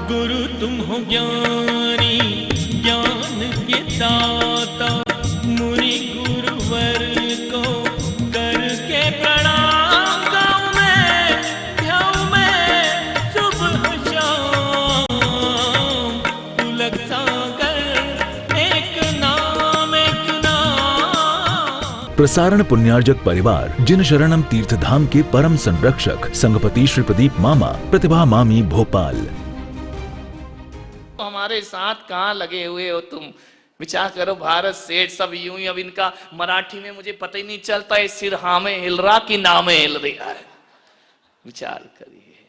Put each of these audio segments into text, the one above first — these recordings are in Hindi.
गुरु तुम हो ज्ञानी ज्ञान के दाता, मुनि गुरुवर को करके प्रणाम गाऊं मैं, ध्याऊं मैं सुबह शाम। तुलक सागर एक नाम एक नाम। प्रसारण पुण्यार्जक परिवार जिन शरणम तीर्थ धाम के परम संरक्षक संघपति श्री प्रदीप मामा, प्रतिभा मामी, भोपाल। हमारे साथ कहाँ लगे हुए हो तुम? विचार करो, भारत सेठ सब यूं ही। अब इनका मराठी में मुझे पता ही नहीं चलता है, सिर हामे हिल रहा कि नामे हिल रहा है। विचार करिए।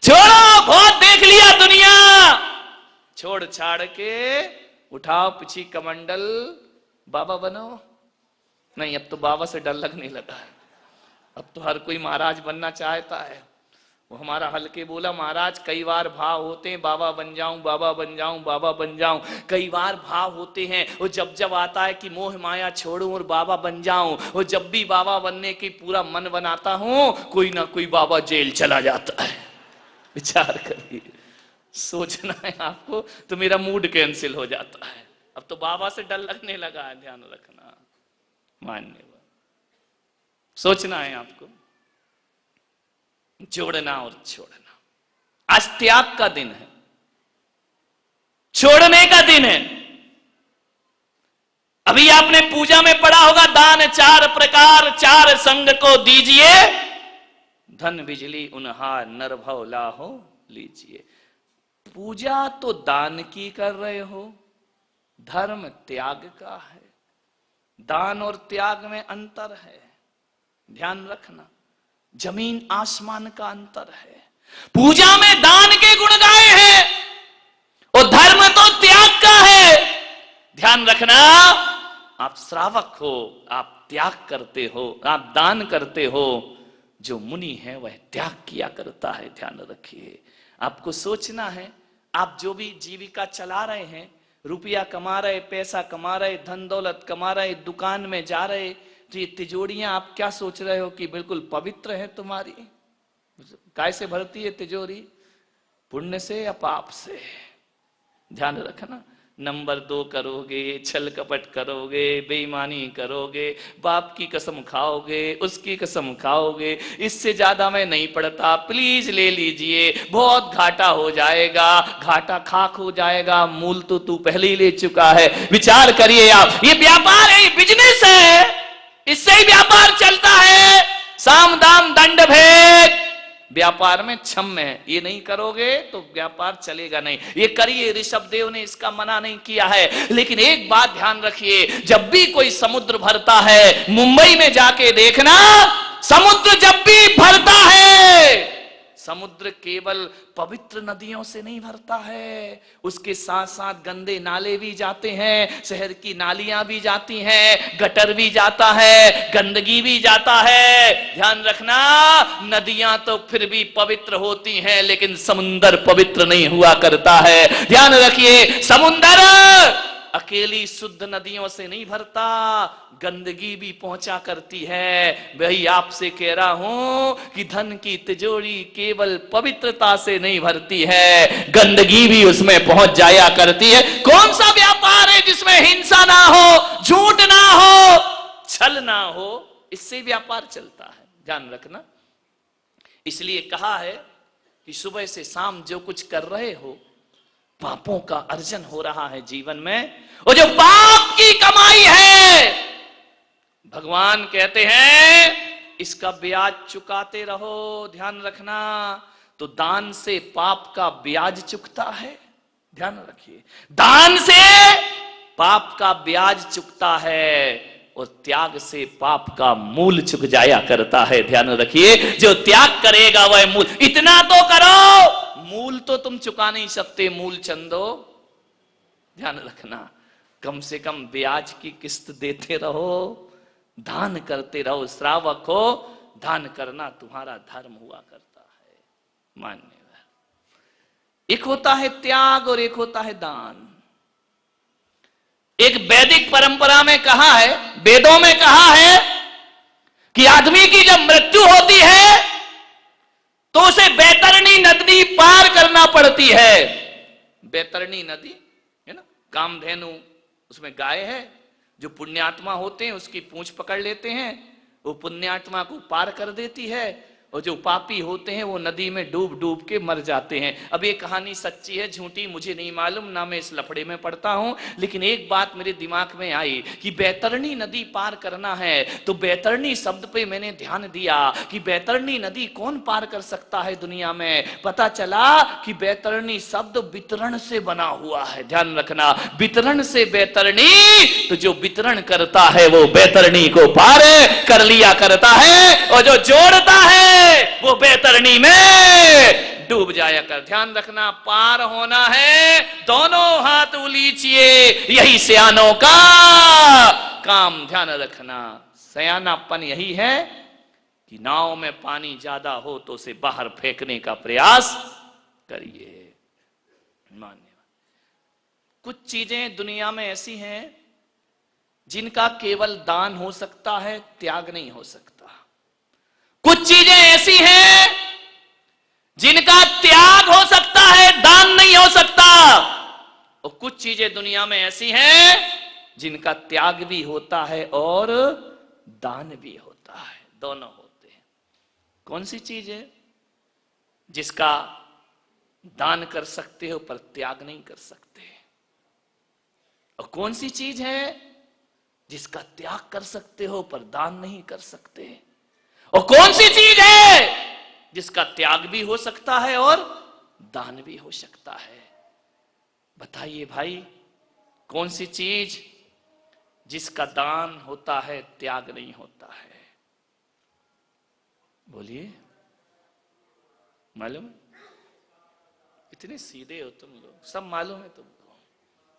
छोड़ो, बहुत देख लिया दुनिया, छोड़ छाड़ के उठाओ पिछी कमंडल, बाबा बनो। नहीं, अब तो बाबा से डर लगने लगा है। अब तो हर कोई महाराज बनना चाहता है। वो हमारा हल्के बोला, महाराज कई बार भाव होते हैं, बाबा बन जाऊं, बाबा बन जाऊं, बाबा बन जाऊं। कई बार भाव होते हैं, वो जब जब आता है कि मोह माया छोड़ूं और बाबा बन जाऊं। वो जब भी बाबा बनने की पूरा मन बनाता हूं, कोई ना कोई बाबा जेल चला जाता है। विचार करिए, सोचना है आपको तो मेरा मूड कैंसिल हो जाता है। अब तो बाबा से डर लगने लगा है, ध्यान रखना, मान्य सोचना है आपको। जोड़ना और छोड़ना। आज त्याग का दिन है, छोड़ने का दिन है। अभी आपने पूजा में पढ़ा होगा, दान चार प्रकार, चार संग को दीजिए, धन बिजली उन्हार नर भव लाहो लीजिए। पूजा तो दान की कर रहे हो, धर्म त्याग का है। दान और त्याग में अंतर है, ध्यान रखना। जमीन आसमान का अंतर है। पूजा में दान के गुण गाए हैं और धर्म तो त्याग का है। ध्यान रखना, आप श्रावक हो, आप त्याग करते हो, आप दान करते हो। जो मुनि है वह त्याग किया करता है, ध्यान रखिए। आपको सोचना है, आप जो भी जीविका चला रहे हैं, रुपया कमा रहे, पैसा कमा रहे, धन दौलत कमा रहे, दुकान में जा रहे, तो ये तिजोरियां आप क्या सोच रहे हो कि बिल्कुल पवित्र है तुम्हारी? काय से भरती है तिजोरी? पुण्य से या पाप से? ध्यान रखना। नंबर 2 करोगे, छल कपट करोगे, बेईमानी करोगे, बाप की कसम खाओगे, उसकी कसम खाओगे। इससे ज्यादा मैं नहीं पढ़ता, प्लीज ले लीजिए, बहुत घाटा हो जाएगा। घाटा खाक हो जाएगा, मूल तो तू पहले ही ले चुका है। विचार करिए आप, ये व्यापार है, ये बिजनेस है, इससे ही व्यापार चलता है। साम दाम दंड भेद व्यापार में क्षम्य है। ये नहीं करोगे तो व्यापार चलेगा नहीं। ये करिए, ऋषभ देव ने इसका मना नहीं किया है। लेकिन एक बात ध्यान रखिए, जब भी कोई समुद्र भरता है, मुंबई में जाके देखना, समुद्र जब भी भरता है, समुद्र केवल पवित्र नदियों से नहीं भरता है, उसके साथ साथ गंदे नाले भी जाते हैं, शहर की नालियां भी जाती हैं, गटर भी जाता है, गंदगी भी जाता है। ध्यान रखना, नदियां तो फिर भी पवित्र होती हैं, लेकिन समुंदर पवित्र नहीं हुआ करता है। ध्यान रखिए, समुंदर अकेली शुद्ध नदियों से नहीं भरता, गंदगी भी पहुंचा करती है। वही आपसे कह रहा हूं कि धन की तिजोरी केवल पवित्रता से नहीं भरती है, गंदगी भी उसमें पहुंच जाया करती है। कौन सा व्यापार है जिसमें हिंसा ना हो, झूठ ना हो, छल ना हो? इससे व्यापार चलता है, ध्यान रखना। इसलिए कहा है कि सुबह से शाम जो कुछ कर रहे हो, पापों का अर्जन हो रहा है जीवन में, और जो पाप की कमाई है, भगवान कहते हैं इसका ब्याज चुकाते रहो। ध्यान रखना, तो दान से पाप का ब्याज चुकता है। ध्यान रखिए, दान से पाप का ब्याज चुकता है और त्याग से पाप का मूल चुक जाया करता है। ध्यान रखिए, जो त्याग करेगा वह मूल। इतना तो करो, मूल तो तुम चुका नहीं सकते, मूल चंदो। ध्यान रखना, कम से कम ब्याज की किस्त देते रहो, दान करते रहो। श्रावक हो, दान करना तुम्हारा धर्म हुआ करता है, मान्य। एक होता है त्याग और एक होता है दान। एक वैदिक परंपरा में कहा है, वेदों में कहा है कि आदमी की जब मृत्यु होती है तो उसे बैतरणी नदी पार करना पड़ती है। बैतरणी नदी है ना, कामधेनु उसमें गाय है, जो पुण्यात्मा होते हैं उसकी पूंछ पकड़ लेते हैं, वो पुण्यात्मा को पार कर देती है, और जो पापी होते हैं वो नदी में डूब डूब के मर जाते हैं। अब ये कहानी सच्ची है झूठी मुझे नहीं मालूम, ना मैं इस लफड़े में पड़ता हूं, लेकिन एक बात मेरे दिमाग में आई कि बैतरणी नदी पार करना है तो बैतरणी शब्द पे मैंने ध्यान दिया कि बैतरणी नदी कौन पार कर सकता है दुनिया में। पता चला कि बैतरणी शब्द वितरण से बना हुआ है। ध्यान रखना, वितरण से बैतरणी, तो जो वितरण करता है वो बैतरणी को पार कर लिया करता है, और जो जोड़ता है वो बैतरणी में डूब जाया कर। ध्यान रखना, पार होना है दोनों हाथ उलीचिए, यही सियानों का काम। ध्यान रखना, सयानापन यही है कि नाव में पानी ज्यादा हो तो उसे बाहर फेंकने का प्रयास करिए। मान्य कुछ चीजें दुनिया में ऐसी हैं जिनका केवल दान हो सकता है, त्याग नहीं हो सकता। कुछ चीजें ऐसी हैं जिनका त्याग हो सकता है, दान नहीं हो सकता। और कुछ चीजें दुनिया में ऐसी हैं जिनका त्याग भी होता है और दान भी होता है, दोनों होते हैं। कौन सी चीज है जिसका दान कर सकते हो पर त्याग नहीं कर सकते? और कौन सी चीज है जिसका त्याग कर सकते हो पर दान नहीं कर सकते? और कौन सी चीज है जिसका त्याग भी हो सकता है और दान भी हो सकता है? बताइए भाई, कौन सी चीज जिसका दान होता है त्याग नहीं होता है? बोलिए, मालूम? इतने सीधे हो तुम लोग, सब मालूम है तुमको,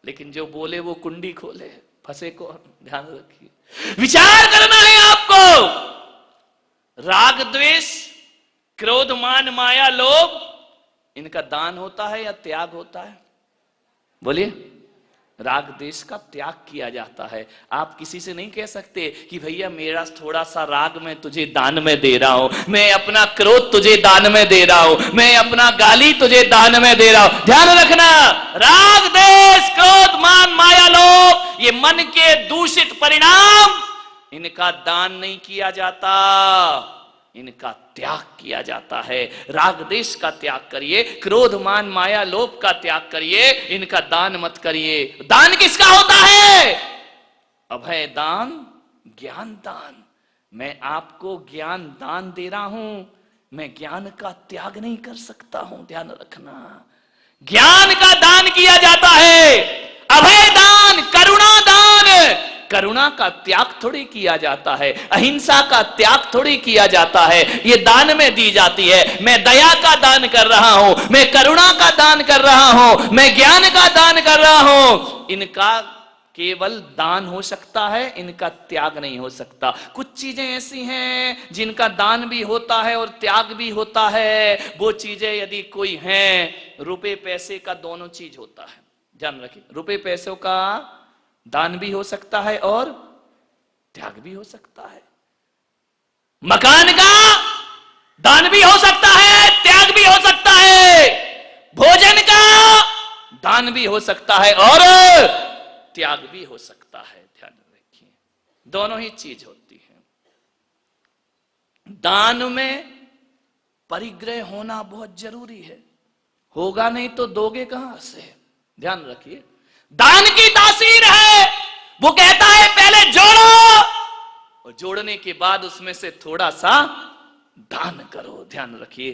लेकिन जो बोले वो कुंडी खोले, फंसे को ध्यान रखिए। विचार करना है आपको। राग द्वेष, क्रोध, मान, माया, लोभ, इनका दान होता है या त्याग होता है? बोलिए। राग द्वेष का त्याग किया जाता है। आप किसी से नहीं कह सकते कि भैया मेरा थोड़ा सा राग मैं तुझे दान में दे रहा हूं, मैं अपना क्रोध तुझे दान में दे रहा हूं, मैं अपना गाली तुझे दान में दे रहा हूं। ध्यान रखना, राग द्वेष, क्रोध, मान, माया, लोभ, ये मन के दूषित परिणाम, इनका दान नहीं किया जाता, इनका त्याग किया जाता है। राग देश का त्याग करिए, क्रोध, मान, माया, लोभ का त्याग करिए, इनका दान मत करिए। दान किसका होता है? अभय दान, ज्ञान दान। मैं आपको ज्ञान दान दे रहा हूं, मैं ज्ञान का त्याग नहीं कर सकता हूं। ध्यान रखना, ज्ञान का दान किया जाता है। अभय दान, करुणा दान, करुणा का त्याग थोड़ी किया जाता है, अहिंसा का त्याग थोड़ी किया जाता है, ये दान में दी जाती है। मैं दया का दान कर रहा हूं, मैं करुणा का दान कर रहा हूं, मैं ज्ञान का दान कर रहा हूं। इनका केवल दान हो सकता है, इनका त्याग नहीं हो सकता। कुछ चीजें ऐसी हैं जिनका दान भी होता है और त्याग भी होता है। वो चीजें यदि कोई हैं, रुपए पैसे का दोनों चीज होता है। ध्यान रखिए, रुपए पैसों का दान भी हो सकता है और त्याग भी हो सकता है। मकान का दान भी हो सकता है, त्याग भी हो सकता है। भोजन का दान भी हो सकता है और त्याग भी हो सकता है। ध्यान रखिए, दोनों ही चीज होती है। दान में परिग्रह होना बहुत जरूरी है, होगा नहीं तो दोगे कहां से? ध्यान रखिए, दान की तासीर है, वो कहता है पहले जोड़ो और जोड़ने के बाद उसमें से थोड़ा सा दान करो। ध्यान रखिए,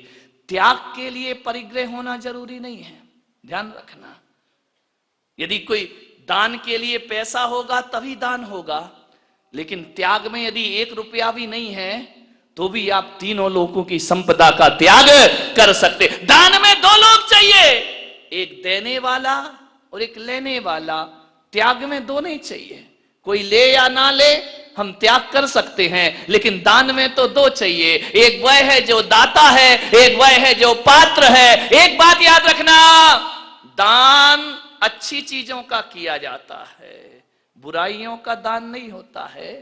त्याग के लिए परिग्रह होना जरूरी नहीं है। ध्यान रखना, यदि कोई दान के लिए पैसा होगा तभी दान होगा, लेकिन त्याग में यदि 1 रुपया भी नहीं है तो भी आप तीनों लोगों की संपदा का त्याग कर सकते। दान में 2 लोग चाहिए, एक देने वाला और एक लेने वाला। त्याग में 2 नहीं चाहिए, कोई ले या ना ले हम त्याग कर सकते हैं, लेकिन दान में तो 2 चाहिए। एक वह है जो दाता है, एक वह है जो पात्र है। एक बात याद रखना, दान अच्छी चीजों का किया जाता है, बुराइयों का दान नहीं होता है।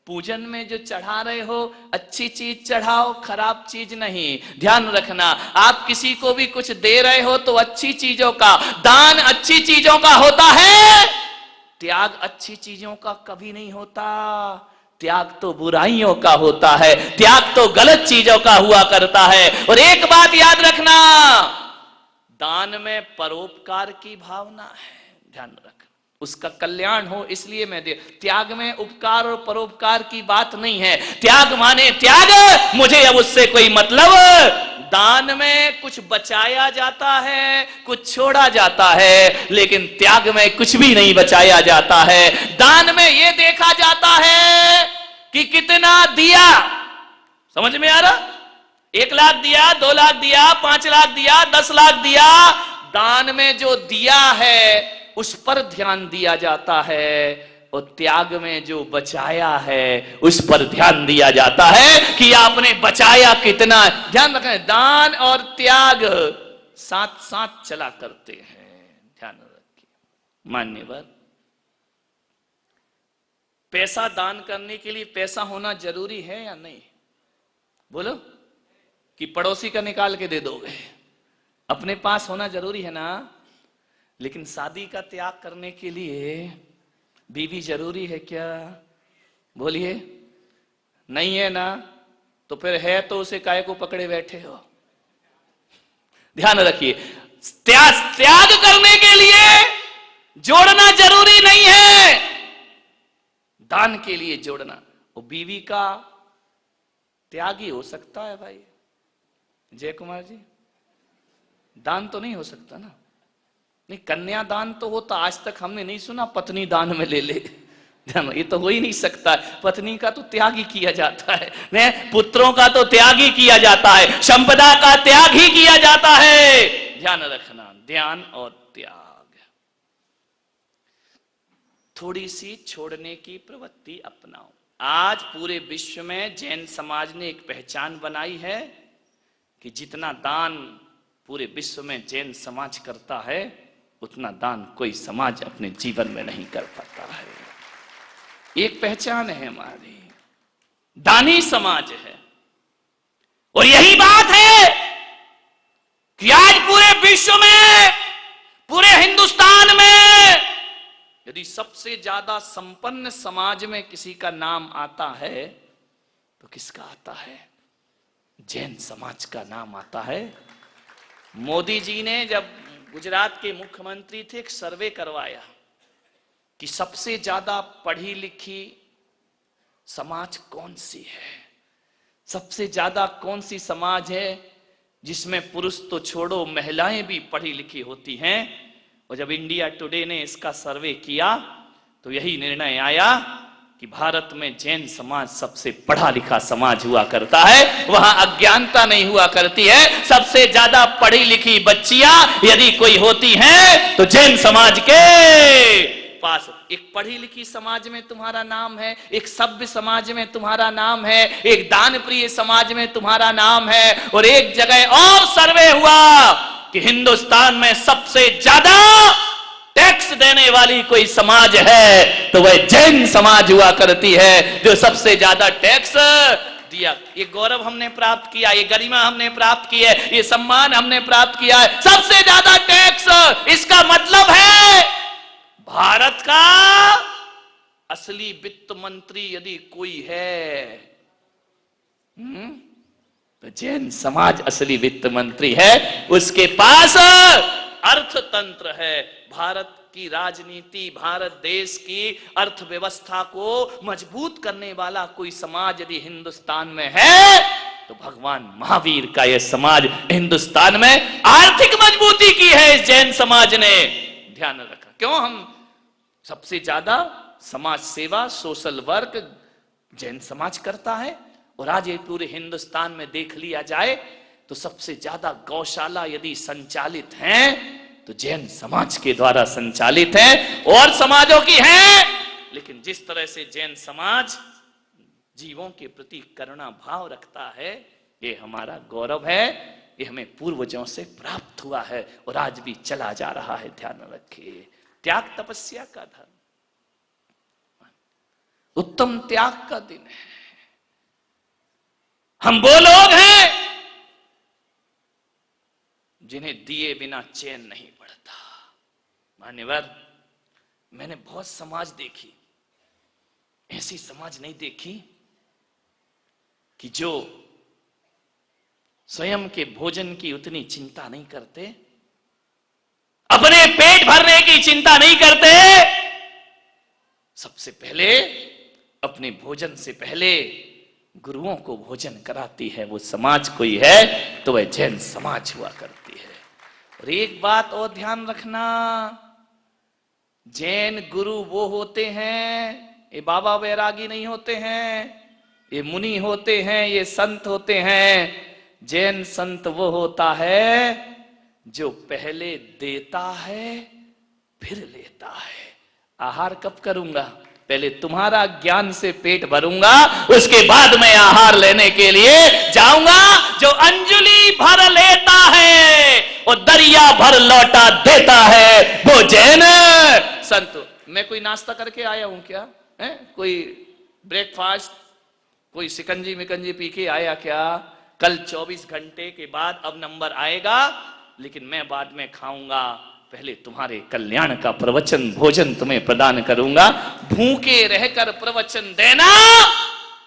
पूजन में जो चढ़ा रहे हो अच्छी चीज चढ़ाओ, खराब चीज नहीं। ध्यान रखना, आप किसी को भी कुछ दे रहे हो तो अच्छी चीजों का दान, अच्छी चीजों का होता है। त्याग अच्छी चीजों का कभी नहीं होता, त्याग तो बुराइयों का होता है, त्याग तो गलत चीजों का हुआ करता है। और एक बात याद रखना, दान में परोपकार की भावना है, ध्यान रख, उसका कल्याण हो इसलिए मैं दे। त्याग में उपकार और परोपकार की बात नहीं है। त्याग माने त्याग, मुझे अब उससे कोई मतलब। दान में कुछ बचाया जाता है, कुछ छोड़ा जाता है, लेकिन त्याग में कुछ भी नहीं बचाया जाता है। दान में यह देखा जाता है कि कितना दिया, समझ में आ रहा? 1 लाख दिया, 2 लाख दिया, 5 लाख दिया, 10 लाख दिया। दान में जो दिया है उस पर ध्यान दिया जाता है, और त्याग में जो बचाया है उस पर ध्यान दिया जाता है कि आपने बचाया कितना। ध्यान रखें, दान और त्याग साथ साथ चला करते हैं, ध्यान रखिए। मान्यवर, पैसा दान करने के लिए पैसा होना जरूरी है या नहीं? बोलो, कि पड़ोसी का निकाल के दे दोगे? अपने पास होना जरूरी है ना। लेकिन शादी का त्याग करने के लिए बीवी जरूरी है क्या? बोलिए, नहीं है ना, तो फिर है तो उसे काहे को पकड़े बैठे हो? ध्यान रखिए, त्याग करने के लिए जोड़ना जरूरी नहीं है, दान के लिए जोड़ना। वो बीवी का त्याग ही हो सकता है भाई। जय कुमार जी, दान तो नहीं हो सकता ना? नहीं, कन्यादान तो होता, आज तक हमने नहीं सुना पत्नी दान में ले ले। ये तो हो ही नहीं सकता। पत्नी का तो त्याग ही किया जाता है, पुत्रों का तो त्याग ही किया जाता है, संपदा का त्याग ही किया जाता है। ध्यान रखना, ध्यान और त्याग। थोड़ी सी छोड़ने की प्रवृत्ति अपनाओ। आज पूरे विश्व में जैन समाज ने एक पहचान बनाई है कि जितना दान पूरे विश्व में जैन समाज करता है उतना दान कोई समाज अपने जीवन में नहीं कर पाता है। एक पहचान है हमारी, दानी समाज है। और यही बात है कि आज पूरे विश्व में, पूरे हिंदुस्तान में यदि सबसे ज्यादा संपन्न समाज में किसी का नाम आता है तो किसका आता है? जैन समाज का नाम आता है। मोदी जी ने जब गुजरात के मुख्यमंत्री थे, एक सर्वे करवाया कि सबसे ज्यादा पढ़ी लिखी समाज कौन सी है, सबसे ज्यादा कौन सी समाज है जिसमें पुरुष तो छोड़ो महिलाएं भी पढ़ी लिखी होती हैं। और जब इंडिया टुडे ने इसका सर्वे किया तो यही निर्णय आया कि भारत में जैन समाज सबसे पढ़ा लिखा समाज हुआ करता है, वहां अज्ञानता नहीं हुआ करती है। सबसे ज्यादा पढ़ी लिखी बच्चियां यदि कोई होती हैं तो जैन समाज के पास। एक पढ़ी लिखी समाज में तुम्हारा नाम है, एक सभ्य समाज में तुम्हारा नाम है, एक दान प्रिय समाज में तुम्हारा नाम है। और एक जगह और सर्वे हुआ कि हिंदुस्तान में सबसे ज्यादा टैक्स देने वाली कोई समाज है तो वह जैन समाज हुआ करती है, जो सबसे ज्यादा टैक्स दिया। ये गौरव हमने प्राप्त किया, ये गरिमा हमने प्राप्त की है, ये सम्मान हमने प्राप्त किया है, सबसे ज्यादा टैक्स। इसका मतलब है भारत का असली वित्त मंत्री यदि कोई है तो जैन समाज असली वित्त मंत्री है। उसके पास अर्थतंत्र है। भारत की राजनीति, भारत देश की अर्थव्यवस्था को मजबूत करने वाला कोई समाज यदि हिंदुस्तान में है तो भगवान महावीर का यह समाज हिंदुस्तान में आर्थिक मजबूती की है इस जैन समाज ने। ध्यान रखा, क्यों हम सबसे ज्यादा समाज सेवा, सोशल वर्क जैन समाज करता है। और आज ये पूरे हिंदुस्तान में देख लिया जाए तो सबसे ज्यादा गौशाला यदि संचालित हैं तो जैन समाज के द्वारा संचालित है, और समाजों की है। लेकिन जिस तरह से जैन समाज जीवों के प्रति करुणा भाव रखता है, ये हमारा गौरव है, ये हमें पूर्वजों से प्राप्त हुआ है और आज भी चला जा रहा है। ध्यान रखिए, त्याग तपस्या का धर्म। उत्तम त्याग का दिन है। हम वो लोग हैं जिन्हें दिए बिना चैन नहीं पड़ता। मान्यवर, मैंने बहुत समाज देखी, ऐसी समाज नहीं देखी कि जो स्वयं के भोजन की उतनी चिंता नहीं करते, अपने पेट भरने की चिंता नहीं करते। सबसे पहले अपने भोजन से पहले गुरुओं को भोजन कराती है। वो समाज कोई है तो वह जैन समाज हुआ करती है। और एक बात और ध्यान रखना, जैन गुरु वो होते हैं, ये बाबा वैरागी नहीं होते हैं, ये मुनि होते हैं, ये संत होते हैं। जैन संत वो होता है जो पहले देता है फिर लेता है। आहार कब करूंगा? पहले तुम्हारा ज्ञान से पेट भरूंगा, उसके बाद मैं आहार लेने के लिए जाऊंगा। जो अंजलि भर लेता है और दरिया भर लौटा देता है, वो जैन संत। मैं कोई नाश्ता करके आया हूं क्या? कोई ब्रेकफास्ट, कोई सिकंजी मिकंजी पी के आया क्या? कल 24 घंटे के बाद अब नंबर आएगा, लेकिन मैं बाद में खाऊंगा। पहले तुम्हारे कल्याण का प्रवचन भोजन तुम्हें प्रदान करूंगा। भूखे रहकर प्रवचन देना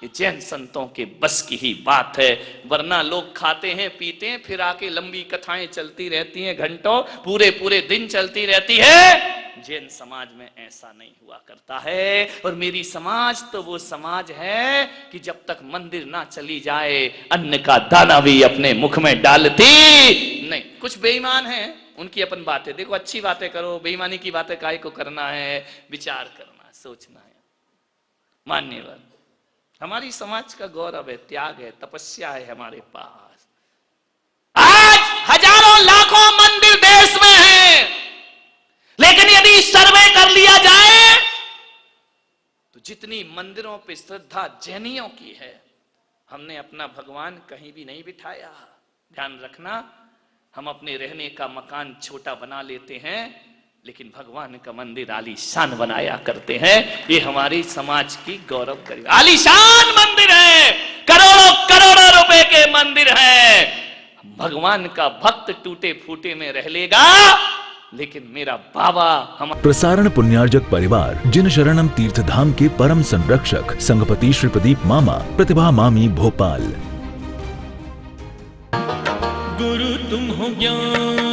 ये जैन संतों के बस की ही बात है। वरना लोग खाते हैं पीते हैं, फिर आके लंबी कथाएं चलती रहती हैं, घंटों पूरे पूरे दिन चलती रहती है। जैन समाज में ऐसा नहीं हुआ करता है। और मेरी समाज तो वो समाज है कि जब तक मंदिर ना चली जाए अन्न का दाना भी अपने मुख में डालती नहीं। कुछ बेईमान हैं, उनकी अपन बातें देखो, अच्छी बातें करो, बेईमानी की बातें काहे को करना है? विचार करना, सोचना है। मान्यवर, हमारी समाज का गौरव है, त्याग है, तपस्या है हमारे पास। आज हजारों लाखों मंदिर देश में हैं, लेकिन यदि सर्वे कर लिया जाए तो जितनी मंदिरों पे श्रद्धा जैनियों की है, हमने अपना भगवान कहीं भी नहीं बिठाया। ध्यान रखना, हम अपने रहने का मकान छोटा बना लेते हैं, लेकिन भगवान का मंदिर आलीशान बनाया करते हैं। ये हमारी समाज की गौरव करी आलीशान मंदिर है, करोड़ों करोड़ों रुपए के मंदिर है। भगवान का भक्त टूटे फूटे में रह लेगा, लेकिन मेरा बाबा हम प्रसारण पुण्यार्जक परिवार जिन शरणम तीर्थ धाम के परम संरक्षक संघपति श्री प्रदीप मामा, प्रतिभा मामी, भोपाल। गुरु तुम हो ज्ञान